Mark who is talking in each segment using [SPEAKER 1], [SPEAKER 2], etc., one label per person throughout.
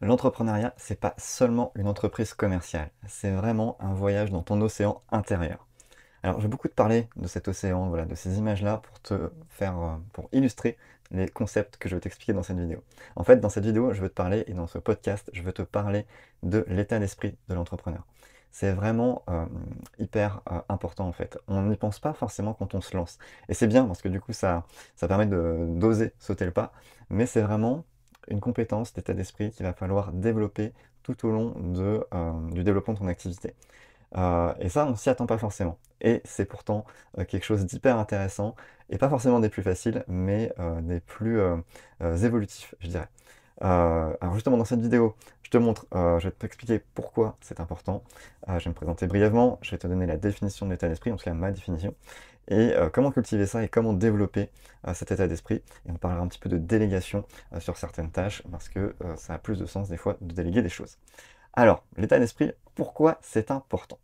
[SPEAKER 1] L'entrepreneuriat, c'est pas seulement une entreprise commerciale, c'est vraiment un voyage dans ton océan intérieur. Alors, je vais beaucoup te parler de cet océan, voilà, de ces images-là pour te faire, pour illustrer les concepts que je vais t'expliquer dans cette vidéo. En fait, dans cette vidéo, je veux te parler, et dans ce podcast, je veux te parler de l'état d'esprit de l'entrepreneur. C'est vraiment hyper important en fait. On n'y pense pas forcément quand on se lance. Et c'est bien parce que du coup, ça permet d'oser sauter le pas. Mais c'est vraiment une compétence d'état d'esprit qu'il va falloir développer tout au long du développement de ton activité. Et ça, on s'y attend pas forcément. Et c'est pourtant quelque chose d'hyper intéressant, et pas forcément des plus faciles, mais des plus évolutifs, je dirais. Alors justement, dans cette vidéo, je te montre, je vais t'expliquer pourquoi c'est important. Je vais me présenter brièvement, je vais te donner la définition de l'état d'esprit, en tout cas ma définition, et comment cultiver ça et comment développer cet état d'esprit. Et on parlera un petit peu de délégation sur certaines tâches, parce que ça a plus de sens des fois de déléguer des choses. Alors, l'état d'esprit, pourquoi c'est important?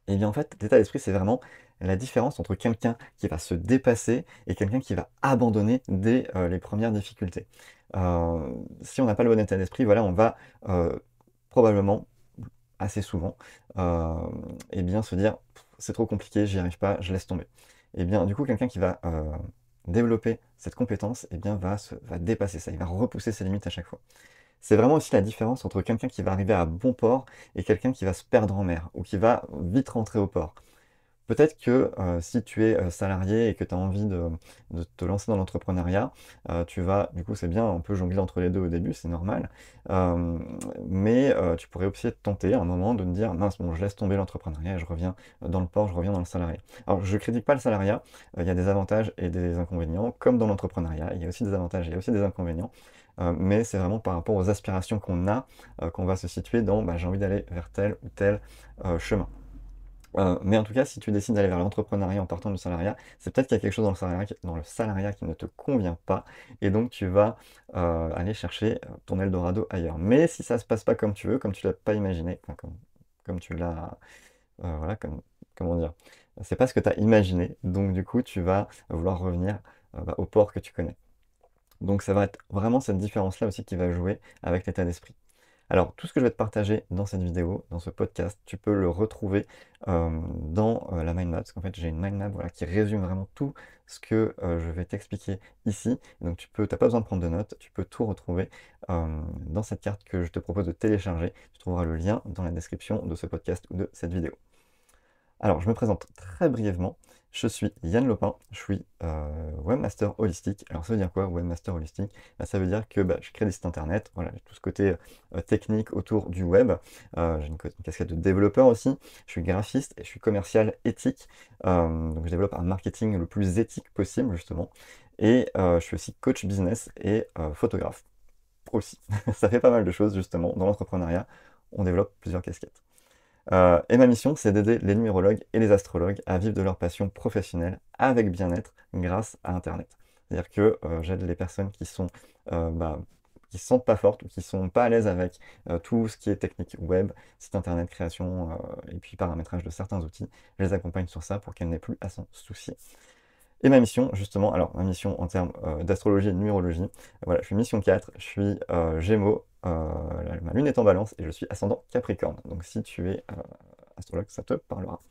[SPEAKER 1] Et bien en fait, l'état d'esprit, c'est vraiment la différence entre quelqu'un qui va se dépasser et quelqu'un qui va abandonner dès les premières difficultés. Si on n'a pas le bon état d'esprit, voilà, on va probablement, assez souvent, et bien se dire: «C'est trop compliqué, j'y arrive pas, je laisse tomber». Et bien du coup, quelqu'un qui va développer cette compétence, et bien va dépasser ça, il va repousser ses limites à chaque fois. C'est vraiment aussi la différence entre quelqu'un qui va arriver à bon port et quelqu'un qui va se perdre en mer ou qui va vite rentrer au port. Peut-être que si tu es salarié et que tu as envie de te lancer dans l'entrepreneuriat, tu vas, du coup, c'est bien, on peut jongler entre les deux au début, c'est normal. Euh, mais tu pourrais aussi te tenter à un moment de te dire: mince, bon, je laisse tomber l'entrepreneuriat et je reviens dans le port, je reviens dans le salariat. Alors, je ne critique pas le salariat, il y a des avantages et des inconvénients, comme dans l'entrepreneuriat, il y a aussi des avantages et il y a aussi des inconvénients. Mais c'est vraiment par rapport aux aspirations qu'on a qu'on va se situer dans bah, j'ai envie d'aller vers tel ou tel chemin. Mais en tout cas, si tu décides d'aller vers l'entrepreneuriat en partant du salariat, c'est peut-être qu'il y a quelque chose dans le salariat qui ne te convient pas, et donc tu vas aller chercher ton Eldorado ailleurs. Mais si ça se passe pas comme tu veux, comme tu l'as pas imaginé, enfin, comme tu l'as, voilà, comment dire, c'est pas ce que tu as imaginé, donc du coup tu vas vouloir revenir bah, au port que tu connais. Donc ça va être vraiment cette différence-là aussi qui va jouer avec l'état d'esprit. Alors, tout ce que je vais te partager dans cette vidéo, dans ce podcast, tu peux le retrouver dans la mind map. Parce qu'en fait, j'ai une mind map voilà, qui résume vraiment tout ce que je vais t'expliquer ici. Donc, t'as pas besoin de prendre de notes, tu peux tout retrouver dans cette carte que je te propose de télécharger. Tu trouveras le lien dans la description de ce podcast ou de cette vidéo. Alors, je me présente très brièvement. Je suis Yann Lopin, je suis webmaster holistique. Alors, ça veut dire quoi, webmaster holistique? Bah, ça veut dire que bah, je crée des sites internet, voilà, j'ai tout ce côté technique autour du web. J'ai une casquette de développeur aussi. Je suis graphiste et je suis commercial éthique. Donc, je développe un marketing le plus éthique possible, justement. Et je suis aussi coach business et photographe aussi. Ça fait pas mal de choses, justement. Dans l'entrepreneuriat, on développe plusieurs casquettes. Et ma mission, c'est d'aider les numérologues et les astrologues à vivre de leur passion professionnelle avec bien-être grâce à Internet. C'est-à-dire que j'aide les personnes bah, qui se sentent pas fortes ou qui sont pas à l'aise avec tout ce qui est technique web, site internet, création et puis paramétrage de certains outils. Je les accompagne sur ça pour qu'elles n'aient plus à s'en soucier. Et ma mission, justement, alors ma mission en termes d'astrologie et de numérologie, voilà, je suis mission 4, je suis Gémeaux, ma lune est en balance et je suis ascendant Capricorne. Donc si tu es astrologue, ça te parlera.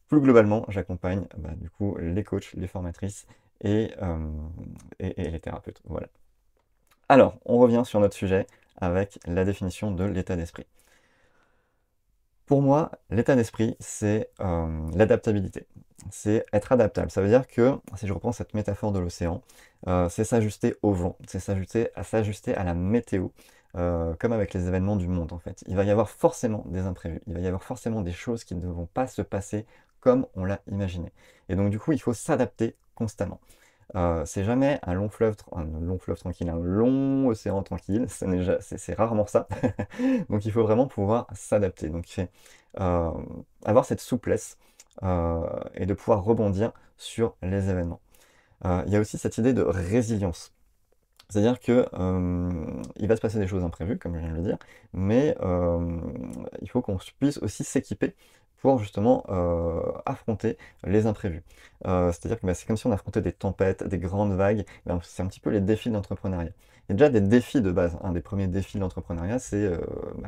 [SPEAKER 1] Plus globalement, j'accompagne bah, du coup les coachs, les formatrices et les thérapeutes. Voilà. Alors, on revient sur notre sujet avec la définition de l'état d'esprit. Pour moi, l'état d'esprit, c'est l'adaptabilité. C'est être adaptable. Ça veut dire que, si je reprends cette métaphore de l'océan, c'est s'ajuster au vent, c'est s'ajuster à la météo, comme avec les événements du monde en fait. Il va y avoir forcément des imprévus, il va y avoir forcément des choses qui ne vont pas se passer comme on l'a imaginé. Et donc du coup, il faut s'adapter constamment. C'est jamais un long fleuve tranquille, un long océan tranquille, c'est rarement ça. Donc il faut vraiment pouvoir s'adapter. Donc c'est euh, avoir cette souplesse et de pouvoir rebondir sur les événements. Il y a aussi cette idée de résilience. C'est-à-dire que il va se passer des choses imprévues, comme je viens de le dire, mais il faut qu'on puisse aussi s'équiper pour justement affronter les imprévus. C'est-à-dire que bah, c'est comme si on affrontait des tempêtes, des grandes vagues, ben, c'est un petit peu les défis de l'entrepreneuriat. Il y a déjà des défis de base. Un des premiers défis de l'entrepreneuriat, c'est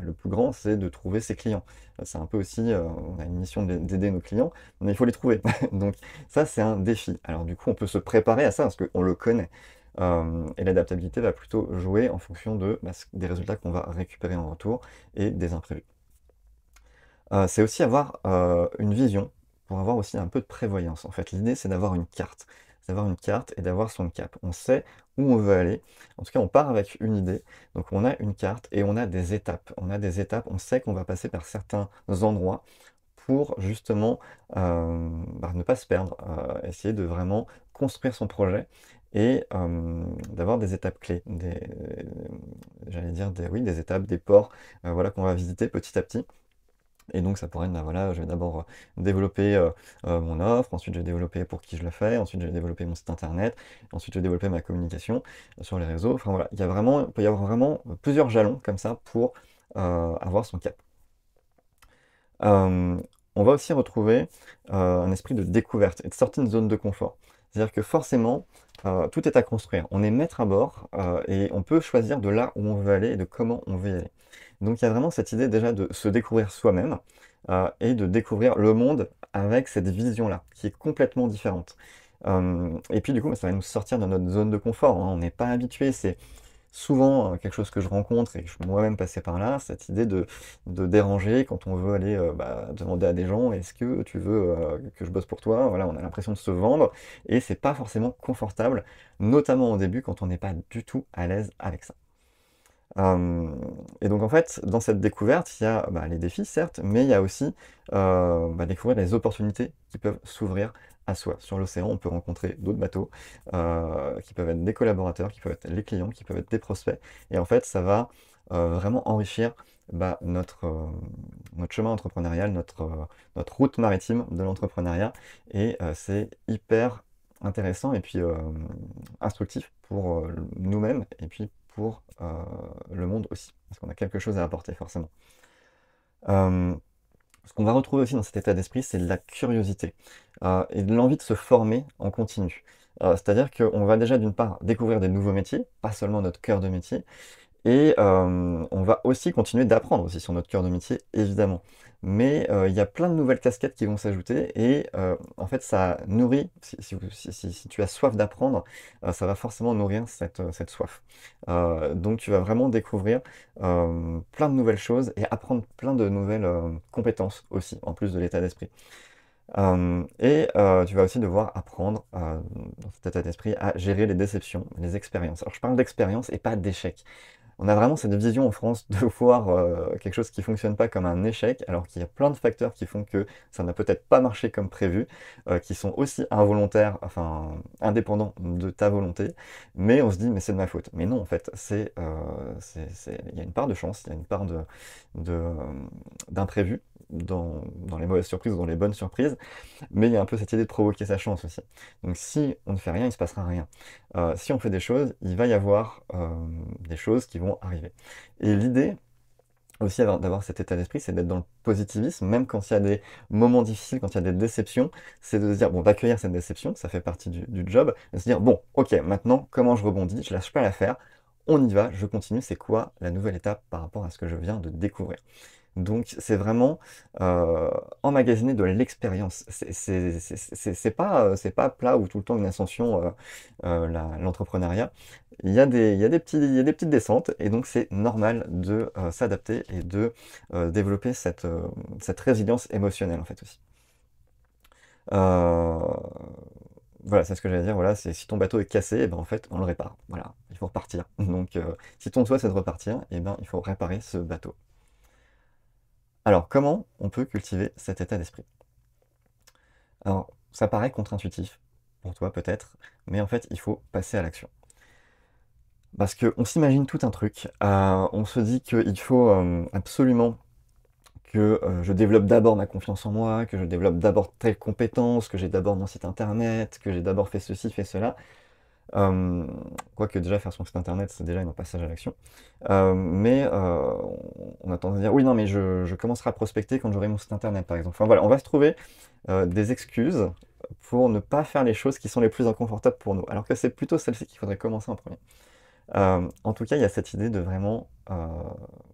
[SPEAKER 1] le plus grand, c'est de trouver ses clients. C'est un peu aussi, on a une mission d'aider nos clients, mais il faut les trouver. Donc ça, c'est un défi. Alors du coup, on peut se préparer à ça parce qu'on le connaît. Et l'adaptabilité va plutôt jouer en fonction des résultats qu'on va récupérer en retour et des imprévus. C'est aussi avoir une vision pour avoir aussi un peu de prévoyance. En fait, l'idée, c'est d'avoir une carte. C'est d'avoir une carte et d'avoir son cap. On sait où on veut aller. En tout cas, on part avec une idée. Donc, on a une carte et on a des étapes. On a des étapes. On sait qu'on va passer par certains endroits pour justement ne pas se perdre, essayer de vraiment construire son projet et d'avoir des étapes clés, j'allais dire des étapes, des ports, voilà, qu'on va visiter petit à petit. Et donc ça pourrait être, voilà, je vais d'abord développer mon offre, ensuite je vais développer pour qui je le fais, ensuite je vais développer mon site internet, ensuite je vais développer ma communication sur les réseaux. Enfin voilà, il peut y avoir vraiment plusieurs jalons comme ça pour avoir son cap. Euh, on va aussi retrouver un esprit de découverte et de sortie de zone de confort. C'est-à-dire que forcément, tout est à construire. On est maître à bord et on peut choisir de là où on veut aller et de comment on veut y aller. Donc il y a vraiment cette idée déjà de se découvrir soi-même et de découvrir le monde avec cette vision-là, qui est complètement différente. Et puis du coup, ça va nous sortir de notre zone de confort, hein. On n'est pas habitué, c'est souvent quelque chose que je rencontre et que je suis moi-même passé par là, cette idée de déranger quand on veut aller demander à des gens est-ce que tu veux que je bosse pour toi? Voilà, on a l'impression de se vendre et c'est pas forcément confortable, notamment au début quand on n'est pas du tout à l'aise avec ça. Et donc en fait, dans cette découverte, il y a les défis certes, mais il y a aussi découvrir les opportunités qui peuvent s'ouvrir à soi. Sur l'océan, on peut rencontrer d'autres bateaux qui peuvent être des collaborateurs, qui peuvent être les clients, qui peuvent être des prospects. Et en fait, ça va vraiment enrichir notre chemin entrepreneurial, notre route maritime de l'entrepreneuriat. Et c'est hyper intéressant et puis instructif pour nous-mêmes et puis pour le monde aussi, parce qu'on a quelque chose à apporter forcément. Euh, Ce qu'on va retrouver aussi dans cet état d'esprit, c'est de la curiosité et de l'envie de se former en continu. C'est-à-dire qu'on va déjà d'une part découvrir des nouveaux métiers, pas seulement notre cœur de métier, et on va aussi continuer d'apprendre aussi sur notre cœur de métier, évidemment. Mais il y a plein de nouvelles casquettes qui vont s'ajouter et en fait ça nourrit, si tu as soif d'apprendre, ça va forcément nourrir cette soif. Donc tu vas vraiment découvrir plein de nouvelles choses et apprendre plein de nouvelles compétences aussi, en plus de l'état d'esprit. Tu vas aussi devoir apprendre, dans cet état d'esprit, à gérer les déceptions, les expériences. Alors je parle d'expérience et pas d'échec. On a vraiment cette vision en France de voir quelque chose qui ne fonctionne pas comme un échec, alors qu'il y a plein de facteurs qui font que ça n'a peut-être pas marché comme prévu, qui sont aussi involontaires, enfin indépendants de ta volonté, mais on se dit mais c'est de ma faute. Mais non, en fait, il y a une part de chance, il y a une part de, euh, d'imprévu dans les mauvaises surprises ou dans les bonnes surprises, mais il y a un peu cette idée de provoquer sa chance aussi. Donc si on ne fait rien, il ne se passera rien. Si on fait des choses, il va y avoir des choses qui vont arriver. Et l'idée aussi d'avoir cet état d'esprit, c'est d'être dans le positivisme, même quand il y a des moments difficiles, quand il y a des déceptions, c'est de se dire, bon, d'accueillir cette déception, ça fait partie du job, et se dire, bon, ok, maintenant, comment je rebondis, je lâche pas l'affaire, on y va, je continue, c'est quoi la nouvelle étape par rapport à ce que je viens de découvrir. Donc c'est vraiment emmagasiner de l'expérience. C'est pas plat ou tout le temps une ascension, l'entrepreneuriat. Il y a des petites descentes et donc c'est normal de s'adapter et de développer cette résilience émotionnelle en fait aussi. Euh, voilà, c'est ce que j'allais dire. Voilà, c'est si ton bateau est cassé, eh ben, en fait, on le répare. Voilà, il faut repartir. Donc, si ton souhait c'est de repartir, eh ben, il faut réparer ce bateau. Alors, comment on peut cultiver cet état d'esprit? Alors, ça paraît contre-intuitif pour toi peut-être, mais en fait, il faut passer à l'action. Parce qu'on s'imagine tout un truc, on se dit qu'il faut absolument que je développe d'abord ma confiance en moi, que je développe d'abord telle compétence, que j'ai d'abord mon site internet, que j'ai d'abord fait ceci, fait cela. Euh, Quoique déjà faire son site internet, c'est déjà un passage à l'action. Mais on a tendance à dire oui, non, mais je commencerai à prospecter quand j'aurai mon site internet, par exemple. Enfin voilà, on va se trouver des excuses pour ne pas faire les choses qui sont les plus inconfortables pour nous. Alors que c'est plutôt celles-ci qu'il faudrait commencer en premier. En tout cas, il y a cette idée de vraiment,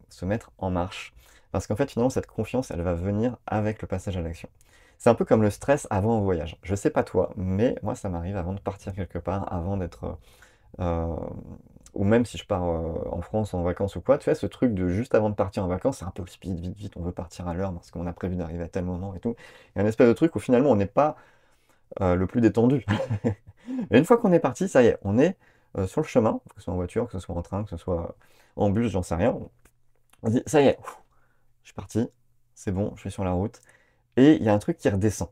[SPEAKER 1] se mettre en marche. Parce qu'en fait, finalement, cette confiance, elle va venir avec le passage à l'action. C'est un peu comme le stress avant un voyage. Je sais pas toi, mais moi, ça m'arrive avant de partir quelque part, avant d'être, heu, ou même si je pars, en France en vacances ou quoi, tu vois, ce truc de juste avant de partir en vacances, c'est un peu speed, vite, vite, on veut partir à l'heure parce qu'on a prévu d'arriver à tel moment et tout. Il y a une espèce de truc où finalement on n'est pas, le plus détendu. Mais une fois qu'on est parti, ça y est, on est, sur le chemin, que ce soit en voiture, que ce soit en train, que ce soit en bus, j'en sais rien. On dit: «Ça y est, je suis parti, c'est bon, je suis sur la route» et il y a un truc qui redescend.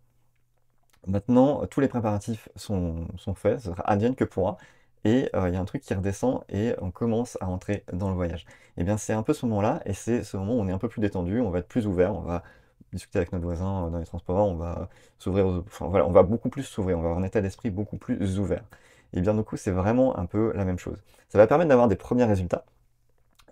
[SPEAKER 1] Maintenant, tous les préparatifs sont faits, ce sera advienne que pourra et il y a un truc qui redescend et on commence à entrer dans le voyage. Et bien, c'est un peu ce moment-là et c'est ce moment où on est un peu plus détendu, on va être plus ouvert, on va discuter avec notre voisin, dans les transports, on va s'ouvrir aux enfin voilà, on va beaucoup plus s'ouvrir, on va avoir un état d'esprit beaucoup plus ouvert. Et bien, du coup, c'est vraiment un peu la même chose. Ça va permettre d'avoir des premiers résultats,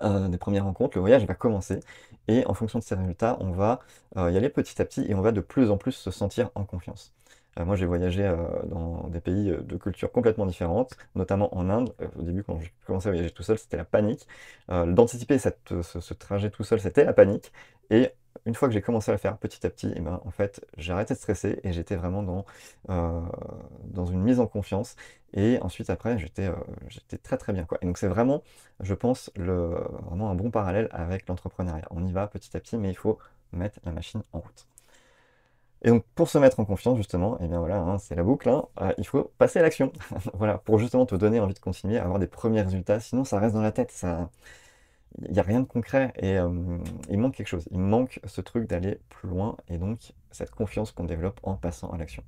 [SPEAKER 1] des premières rencontres, le voyage va commencer et en fonction de ces résultats, on va, y aller petit à petit et on va de plus en plus se sentir en confiance. Moi, j'ai voyagé, dans des pays, de cultures complètement différentes, notamment en Inde. Au début, quand j'ai commencé à voyager tout seul, c'était la panique. D'anticiper ce trajet tout seul, c'était la panique et une fois que j'ai commencé à le faire petit à petit et ben, en fait, j'ai arrêté de stresser et j'étais vraiment heu, dans une mise en confiance et ensuite après j'étais très, très bien, quoi et donc c'est vraiment je pense, vraiment un bon parallèle avec l'entrepreneuriat. On y va petit à petit, mais il faut mettre la machine en route. Et donc, pour se mettre en confiance, justement, et bien voilà, hein, c'est la boucle, hein, il faut passer à l'action. Voilà, pour justement te donner envie de continuer à avoir des premiers résultats. Sinon, ça reste dans la tête, ça, il n'y a rien de concret et il manque quelque chose. Il manque ce truc d'aller plus loin et donc cette confiance qu'on développe en passant à l'action.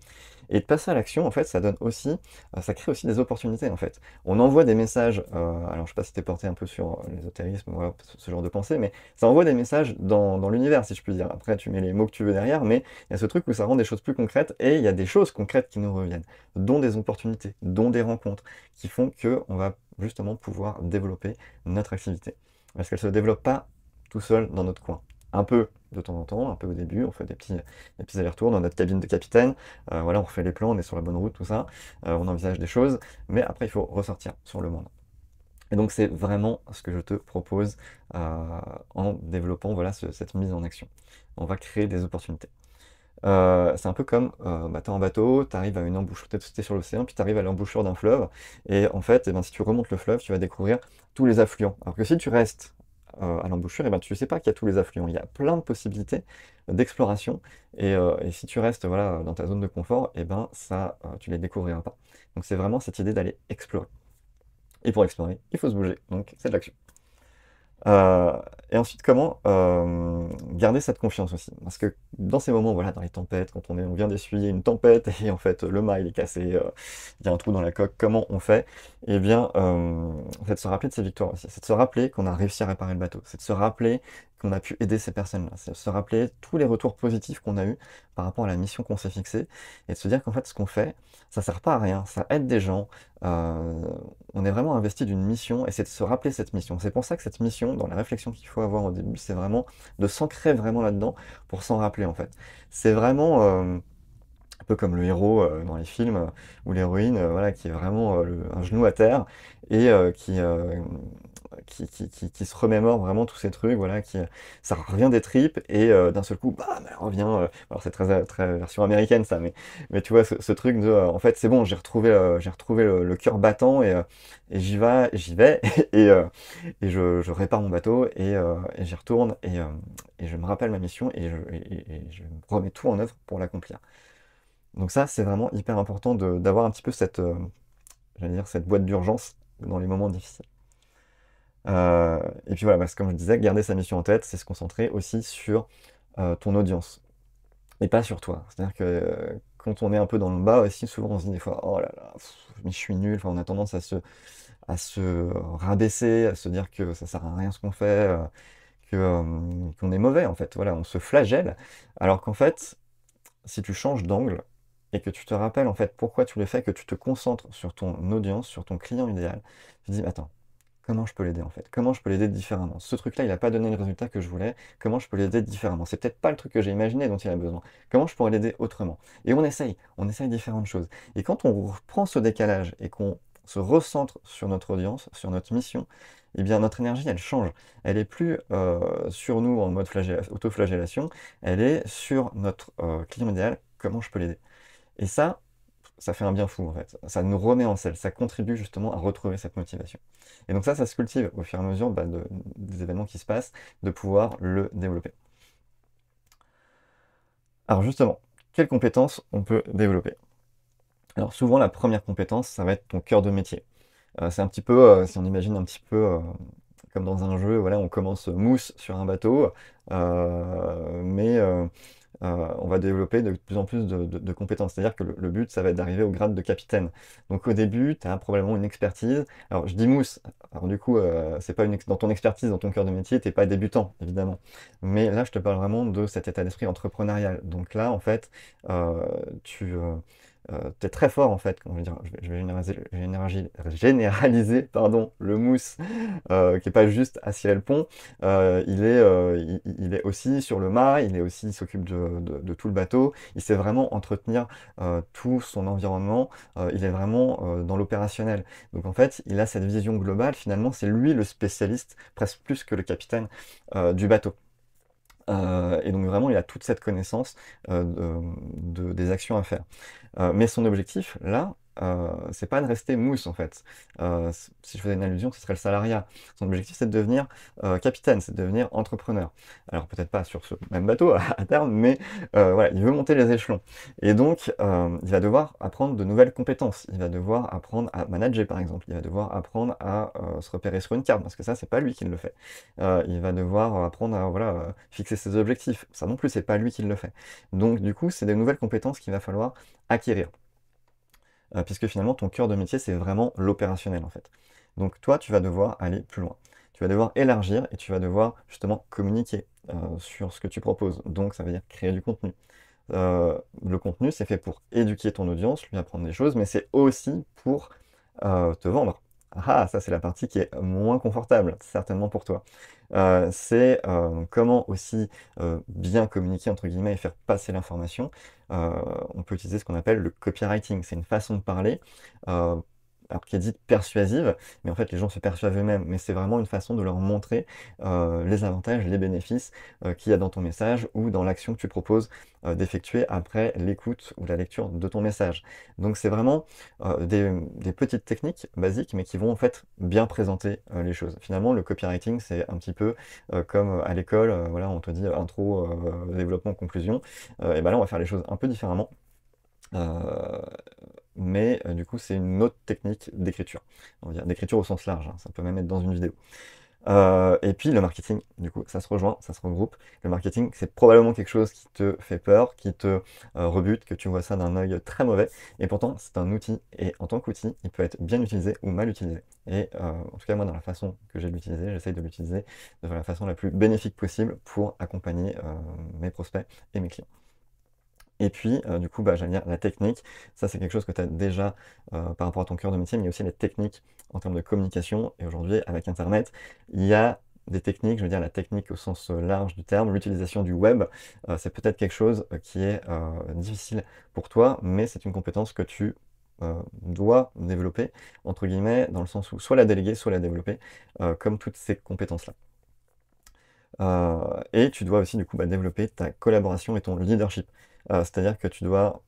[SPEAKER 1] Et de passer à l'action, en fait, ça donne aussi, ça crée aussi des opportunités, en fait. On envoie des messages, alors je sais pas si tu es porté un peu sur l'ésotérisme, voilà, ce genre de pensée, mais ça envoie des messages dans l'univers, si je puis dire. Après, tu mets les mots que tu veux derrière, mais il y a ce truc où ça rend des choses plus concrètes et il y a des choses concrètes qui nous reviennent, dont des opportunités, dont des rencontres, qui font qu'on va justement pouvoir développer notre activité. Parce qu'elle se développe pas tout seul dans notre coin. Un peu de temps en temps, un peu au début, on fait des petits allers-retours dans notre cabine de capitaine, voilà, on refait les plans, on est sur la bonne route, tout ça, on envisage des choses, mais après il faut ressortir sur le monde. Et donc c'est vraiment ce que je te propose, heu, en développant, voilà, cette mise en action. On va créer des opportunités. C'est un peu comme, bah, tu es en bateau, tu arrives à une embouchure tu es sur l'océan, puis tu arrives à l'embouchure d'un fleuve et en fait, et ben, si tu remontes le fleuve, tu vas découvrir tous les affluents. Alors que si tu restes, à l'embouchure et ben, tu sais pas qu'il y a tous les affluents. Il y a plein de possibilités d'exploration et si tu restes, voilà, dans ta zone de confort et ben, ça, tu les découvriras pas. Donc c'est vraiment cette idée d'aller explorer et pour explorer, il faut se bouger, donc c'est de l'action. Heu et ensuite comment, garder cette confiance aussi? Parce que dans ces moments, voilà, dans les tempêtes, quand on vient d'essuyer une tempête et en fait le mât il est cassé, il y a un trou dans la coque, comment on fait? Eh bien, c'est de se rappeler de ses victoires aussi. C'est de se rappeler qu'on a réussi à réparer le bateau. C'est de se rappeler qu'on a pu aider ces personnes-là. C'est de se rappeler tous les retours positifs qu'on a eus par rapport à la mission qu'on s'est fixée et de se dire qu'en fait ce qu'on fait, ça sert pas à rien, ça aide des gens, on est vraiment investi d'une mission et c'est de se rappeler cette mission. C'est pour ça que cette mission, dans la réflexion qu'il faut avoir au début, c'est vraiment de s'ancrer vraiment là-dedans pour s'en rappeler en fait. C'est vraiment, un peu comme le héros, dans les films, ou l'héroïne, voilà, qui est vraiment, un genou à terre et qui se remémore vraiment tous ces trucs, voilà, ça revient des tripes et d'un seul coup, bam, elle revient, alors c'est très version américaine ça, mais tu vois ce truc de, en fait, c'est bon, j'ai retrouvé le cœur battant et j'y vais et je répare mon bateau et j'y retourne et je me rappelle ma mission et je remets tout en œuvre pour l'accomplir. Donc ça, c'est vraiment hyper important d'avoir un petit peu cette, j'allais dire cette boîte d'urgence dans les moments difficiles. Et puis voilà, parce que comme je disais, garder sa mission en tête, c'est se concentrer aussi sur, ton audience et pas sur toi. C'est-à-dire que, quand on est un peu dans le bas aussi, souvent on se dit des fois: «Oh là là, mais je suis nul», enfin on a tendance à se rabaisser, à se dire que ça sert à rien ce qu'on fait, qu'on est mauvais en fait. Voilà, on se flagelle, alors qu'en fait, si tu changes d'angle et que tu te rappelles en fait pourquoi tu le fais, que tu te concentres sur ton audience, sur ton client idéal, tu te dis: «Attends, comment je peux l'aider en fait? Comment je peux l'aider différemment? Ce truc-là, il a pas donné le résultat que je voulais, comment je peux l'aider différemment? C'est peut-être pas le truc que j'ai imaginé dont il a besoin. Comment je pourrais l'aider autrement?» Et on essaye différentes choses. Et quand on reprend ce décalage et qu'on se recentre sur notre audience, sur notre mission, eh bien notre énergie, elle change. Elle est plus sur nous en mode autoflagellation, elle est sur notre client idéal, comment je peux l'aider. Et ça fait un bien fou en fait. Ça nous remet en selle, ça contribue justement à retrouver cette motivation. Et donc ça se cultive au fur et à mesure des événements qui se passent, de pouvoir le développer. Alors justement, quelles compétences on peut développer? Alors souvent la première compétence, ça va être ton cœur de métier. C'est un petit peu, si on imagine un petit peu comme dans un jeu, voilà, on commence mousse sur un bateau, mais on va développer de plus en plus de compétences. C'est-à-dire que le but, ça va être d'arriver au grade de capitaine. Donc au début, tu as probablement une expertise. Alors je dis mousse, alors du coup, c'est pas dans ton expertise, dans ton cœur de métier, t'es pas débutant, évidemment. Mais là, je te parle vraiment de cet état d'esprit entrepreneurial. Donc là, en fait, tu es très fort, en fait. Comment je vais dire, je vais généraliser, pardon, le mousse qui est pas juste à cirer le pont, il est aussi sur le mât, il s'occupe de tout le bateau, il sait vraiment entretenir tout son environnement, il est vraiment dans l'opérationnel. Donc en fait, il a cette vision globale, finalement, c'est lui le spécialiste, presque plus que le capitaine du bateau. Et donc vraiment, il a toute cette connaissance des actions à faire. Mais son objectif, là, c'est pas de rester mousse en fait. Si je faisais une allusion, ce serait le salariat. Son objectif, c'est de devenir capitaine, c'est de devenir entrepreneur. Alors peut-être pas sur ce même bateau à terme, mais voilà, il veut monter les échelons. Et donc, il va devoir apprendre de nouvelles compétences. Il va devoir apprendre à manager, par exemple. Il va devoir apprendre à se repérer sur une carte, parce que ça, c'est pas lui qui le fait. Il va devoir apprendre à voilà, fixer ses objectifs. Ça non plus, c'est pas lui qui le fait. Donc, du coup, c'est des nouvelles compétences qu'il va falloir acquérir. Puisque finalement, ton cœur de métier, c'est vraiment l'opérationnel, en fait. Donc toi, tu vas devoir aller plus loin. Tu vas devoir élargir et tu vas devoir justement communiquer sur ce que tu proposes. Donc ça veut dire créer du contenu. Le contenu, c'est fait pour éduquer ton audience, lui apprendre des choses, mais c'est aussi pour te vendre. Ah, ça c'est la partie qui est moins confortable, certainement pour toi. C'est comment aussi bien communiquer, entre guillemets, et faire passer l'information. On peut utiliser ce qu'on appelle le copywriting. C'est une façon de parler alors qui est dite persuasive, mais en fait les gens se perçoivent eux-mêmes, mais c'est vraiment une façon de leur montrer les avantages, les bénéfices qu'il y a dans ton message ou dans l'action que tu proposes d'effectuer après l'écoute ou la lecture de ton message. Donc c'est vraiment des petites techniques basiques, mais qui vont en fait bien présenter les choses. Finalement, le copywriting, c'est un petit peu comme à l'école, voilà, on te dit intro, développement, conclusion, et ben là on va faire les choses un peu différemment. Euh, mais du coup, c'est une autre technique d'écriture. On va dire d'écriture au sens large, hein, ça peut même être dans une vidéo. Et puis le marketing, du coup, ça se rejoint, ça se regroupe. Le marketing, c'est probablement quelque chose qui te fait peur, qui te rebute, que tu vois ça d'un œil très mauvais. Et pourtant, c'est un outil. Et en tant qu'outil, il peut être bien utilisé ou mal utilisé. Et en tout cas, moi, dans la façon que j'ai de l'utiliser, j'essaye de l'utiliser de la façon la plus bénéfique possible pour accompagner mes prospects et mes clients. Et puis, du coup, j'allais dire la technique, ça c'est quelque chose que tu as déjà par rapport à ton cœur de métier, mais il y a aussi les techniques en termes de communication. Et aujourd'hui, avec Internet, il y a des techniques, je veux dire la technique au sens large du terme, l'utilisation du web, c'est peut-être quelque chose qui est difficile pour toi, mais c'est une compétence que tu dois développer, entre guillemets, dans le sens où soit la déléguer, soit la développer, comme toutes ces compétences-là. Et tu dois aussi du coup développer ta collaboration et ton leadership. C'est-à-dire que tu dois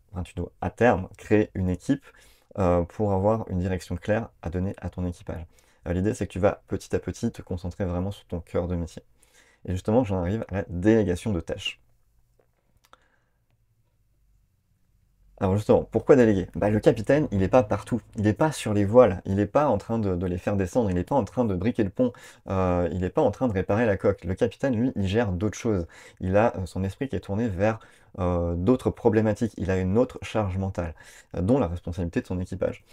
[SPEAKER 1] à terme créer une équipe pour avoir une direction claire à donner à ton équipage. L'idée c'est que tu vas petit à petit te concentrer vraiment sur ton cœur de métier. Et justement, j'en arrive à la délégation de tâches. Alors justement, pourquoi déléguer? Le capitaine, il n'est pas partout, il n'est pas sur les voiles, il n'est pas en train de les faire descendre, il n'est pas en train de briquer le pont, il n'est pas en train de réparer la coque. Le capitaine, lui, il gère d'autres choses. Il a son esprit qui est tourné vers d'autres problématiques, il a une autre charge mentale, dont la responsabilité de son équipage.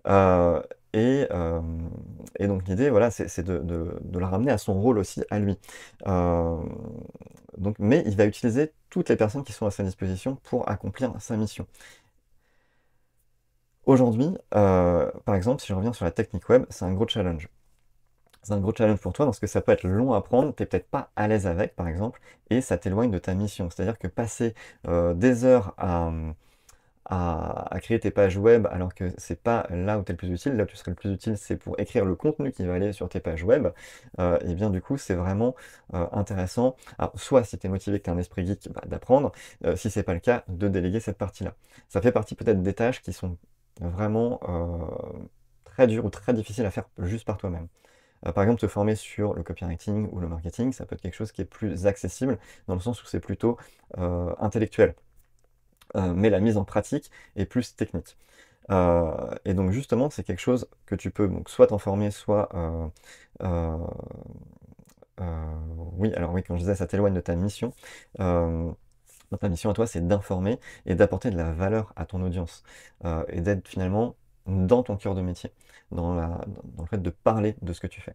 [SPEAKER 1] Euh, et, euh, et donc l'idée, voilà, c'est de la ramener à son rôle aussi, à lui. Euh, mais il va utiliser toutes les personnes qui sont à sa disposition pour accomplir sa mission. Aujourd'hui, par exemple, si je reviens sur la technique web, c'est un gros challenge. C'est un gros challenge pour toi parce que ça peut être long à apprendre, tu n'es peut-être pas à l'aise avec, par exemple, et ça t'éloigne de ta mission. C'est-à-dire que passer des heures à créer tes pages web alors que c'est pas là où tu es le plus utile. Là où tu serais le plus utile, c'est pour écrire le contenu qui va aller sur tes pages web. Et bien du coup, c'est vraiment intéressant. Alors, soit si tu es motivé, que tu as un esprit geek, bah, d'apprendre. Si c'est pas le cas, de déléguer cette partie-là. Ça fait partie peut-être des tâches qui sont vraiment très dures ou très difficiles à faire juste par toi-même. Par exemple, te former sur le copywriting ou le marketing, ça peut être quelque chose qui est plus accessible, dans le sens où c'est plutôt intellectuel. Mais la mise en pratique est plus technique. Et donc justement, c'est quelque chose que tu peux donc soit t'en former, soit... euh, oui, alors oui, quand je disais ça t'éloigne de ta mission. Ta mission à toi, c'est d'informer et d'apporter de la valeur à ton audience. Et d'être finalement dans ton cœur de métier, dans le fait de parler de ce que tu fais.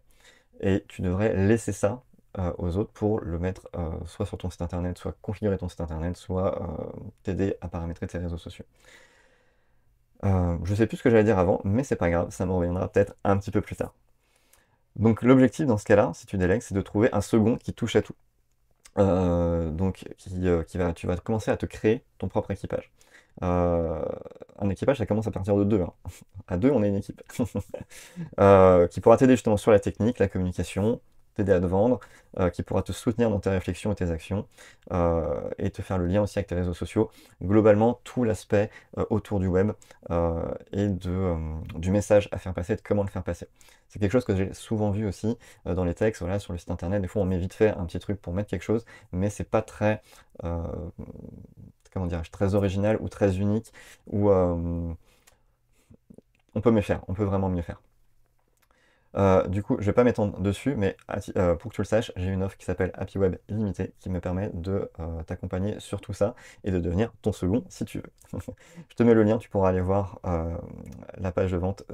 [SPEAKER 1] Et tu devrais laisser ça aux autres pour le mettre soit sur ton site internet, soit configurer ton site internet, soit t'aider à paramétrer tes réseaux sociaux. Je sais plus ce que j'allais dire avant, mais c'est pas grave, ça me reviendra peut-être un petit peu plus tard. Donc l'objectif dans ce cas-là, si tu délègues, c'est de trouver un second qui touche à tout. Donc tu vas commencer à te créer ton propre équipage. Un équipage, ça commence à partir de deux, hein. À deux, on est une équipe. Qui pourra t'aider justement sur la technique, la communication, t'aider à te vendre, qui pourra te soutenir dans tes réflexions et tes actions, et te faire le lien aussi avec tes réseaux sociaux. Globalement, tout l'aspect autour du web et du message à faire passer et de comment le faire passer. C'est quelque chose que j'ai souvent vu aussi dans les textes, voilà, sur le site internet. Des fois, on met vite fait un petit truc pour mettre quelque chose, mais c'est pas très, comment dirais-je, très original ou très unique, ou on peut mieux faire, on peut vraiment mieux faire. Du coup, je vais pas m'étendre dessus, mais pour que tu le saches, j'ai une offre qui s'appelle Happy Web Illimité qui me permet de t'accompagner sur tout ça et de devenir ton second si tu veux. Je te mets le lien, tu pourras aller voir la page de vente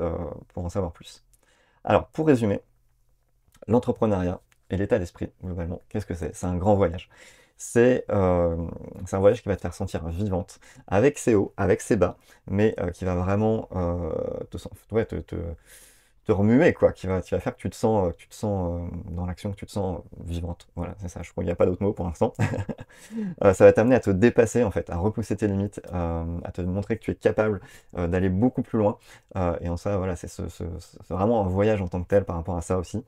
[SPEAKER 1] pour en savoir plus. Alors, pour résumer, l'entrepreneuriat et l'état d'esprit, globalement, qu'est-ce que c'est? C'est un grand voyage. C'est un voyage qui va te faire sentir vivante, avec ses hauts, avec ses bas, mais qui va vraiment ouais, te remuer, quoi, qui va faire que tu te sens dans l'action, que tu te sens vivante. Voilà, c'est ça. Je crois qu'il n'y a pas d'autre mot pour l'instant. Ça va t'amener à te dépasser, en fait, à repousser tes limites, à te montrer que tu es capable d'aller beaucoup plus loin. Et en ça, voilà, c'est vraiment un voyage en tant que tel par rapport à ça aussi.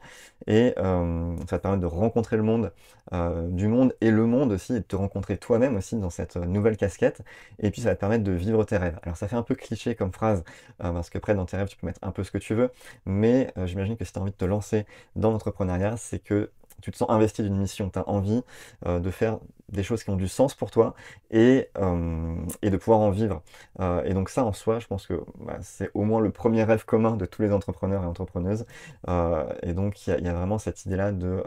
[SPEAKER 1] Et ça va te permettre de rencontrer le monde, du monde et le monde aussi, et de te rencontrer toi-même aussi dans cette nouvelle casquette. Et puis ça va te permettre de vivre tes rêves. Alors ça fait un peu cliché comme phrase, parce qu'après dans tes rêves, tu peux mettre un peu ce que tu veux. Mais j'imagine que si tu as envie de te lancer dans l'entrepreneuriat, c'est que tu te sens investi d'une mission, tu as envie de faire des choses qui ont du sens pour toi et de pouvoir en vivre. Et donc ça en soi, je pense que bah, c'est au moins le premier rêve commun de tous les entrepreneurs et entrepreneuses. Et donc il y a vraiment cette idée-là de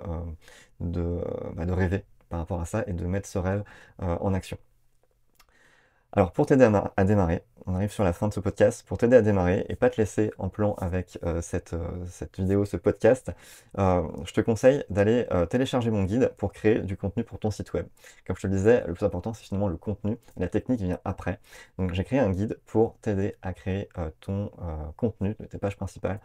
[SPEAKER 1] rêver par rapport à ça et de mettre ce rêve en action. Alors pour t'aider à démarrer, on arrive sur la fin de ce podcast, pour t'aider à démarrer et pas te laisser en plan avec cette vidéo, ce podcast, je te conseille d'aller télécharger mon guide pour créer du contenu pour ton site web. Comme je te le disais, le plus important c'est finalement le contenu, la technique vient après. Donc j'ai créé un guide pour t'aider à créer ton contenu de tes pages principales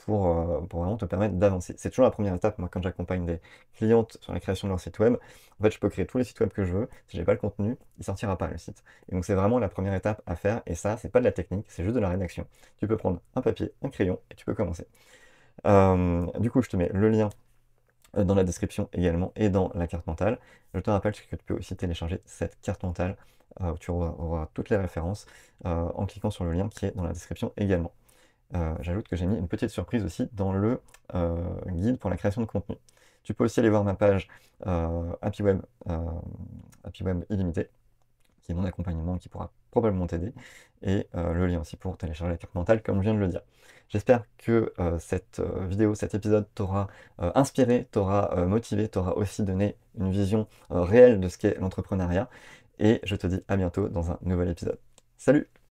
[SPEAKER 1] pour vraiment te permettre d'avancer. C'est toujours la première étape, moi quand j'accompagne des clientes sur la création de leur site web, en fait je peux créer tous les sites web que je veux, si j'ai pas le contenu, il sortira pas le site. Et donc c'est vraiment la première étape à faire, et ça c'est pas de la technique, c'est juste de la rédaction. Tu peux prendre un papier, un crayon, et tu peux commencer. Du coup je te mets le lien dans la description également, et dans la carte mentale. Je te rappelle que tu peux aussi télécharger cette carte mentale, où tu auras toutes les références en cliquant sur le lien qui est dans la description également. J'ajoute que j'ai mis une petite surprise aussi dans le guide pour la création de contenu. Tu peux aussi aller voir ma page Happy Web Illimité, qui est mon accompagnement qui pourra probablement t'aider, et le lien aussi pour télécharger la carte mentale, comme je viens de le dire. J'espère que cette vidéo, cet épisode t'aura inspiré, t'aura motivé, t'aura aussi donné une vision réelle de ce qu'est l'entrepreneuriat, et je te dis à bientôt dans un nouvel épisode. Salut!